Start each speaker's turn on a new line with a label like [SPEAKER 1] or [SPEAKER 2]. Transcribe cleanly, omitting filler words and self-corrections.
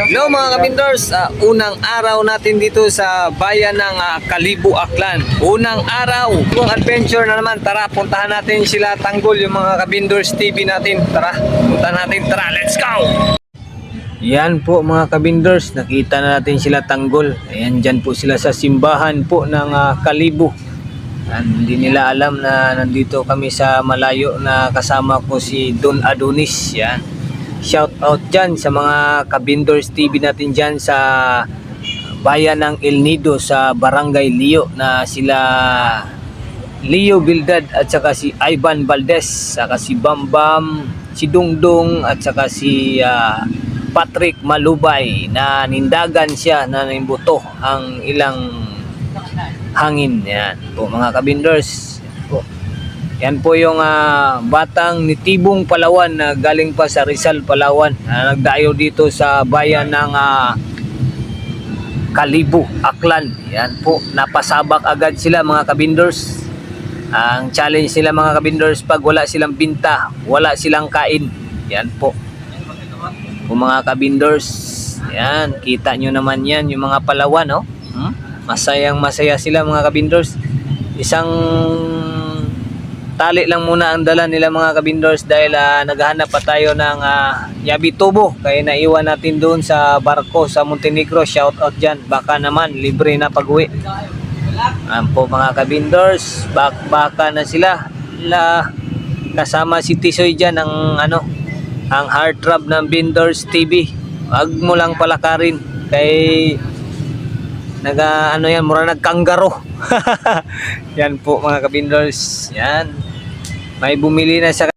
[SPEAKER 1] Hello mga kabindors, unang araw natin dito sa bayan ng Kalibo, Aklan. Unang araw, kung adventure na naman. Tara, puntahan natin sila Tanggol, yung mga kabindors TV natin. Tara, puntahan natin, tara, let's go! Yan po mga kabindors, nakita na natin sila Tanggol. Ayan, dyan po sila sa simbahan po ng Kalibo. Hindi nila alam na nandito kami sa malayo na kasama ko si Don Adonis. Yan. Shout out dyan sa mga kabindors TV natin dyan sa bayan ng El Nido sa Barangay Leo, na sila Leo Bildad at saka si Ivan Valdez, saka si Bambam, si Dungdung at saka si Patrick Malubay, na nindagan siya na nimbuto ang ilang hangin. Yan po mga kabindors po. Yan po yung batang nitibong Palawan na galing pa sa Rizal, Palawan, na nagdayo dito sa bayan ng Kalibo, Aklan. Yan po, napasabak agad sila mga kabindors. Ang challenge nila mga kabindors, pag wala silang binta, wala silang kain. Yan po mga kabindors. Yan, kita nyo naman yan, yung mga Palawan, oh. Masayang masaya sila mga kabindors. Isang tali lang muna ang dala nila mga kabindors dahil naghahanap pa tayo ng yabi tubo, kaya naiwan natin doon sa barko sa Montenegro. Shout out dyan, baka naman libre na pag-uwi. Po mga kabindors, baka na sila. Kasama si Tisoy dyan ang ang heartthrob ng Bindors TV. Wag mo lang palakarin kay yan, mura nagkanggaro. Yan po mga kabindors. Yan, may bumili na sa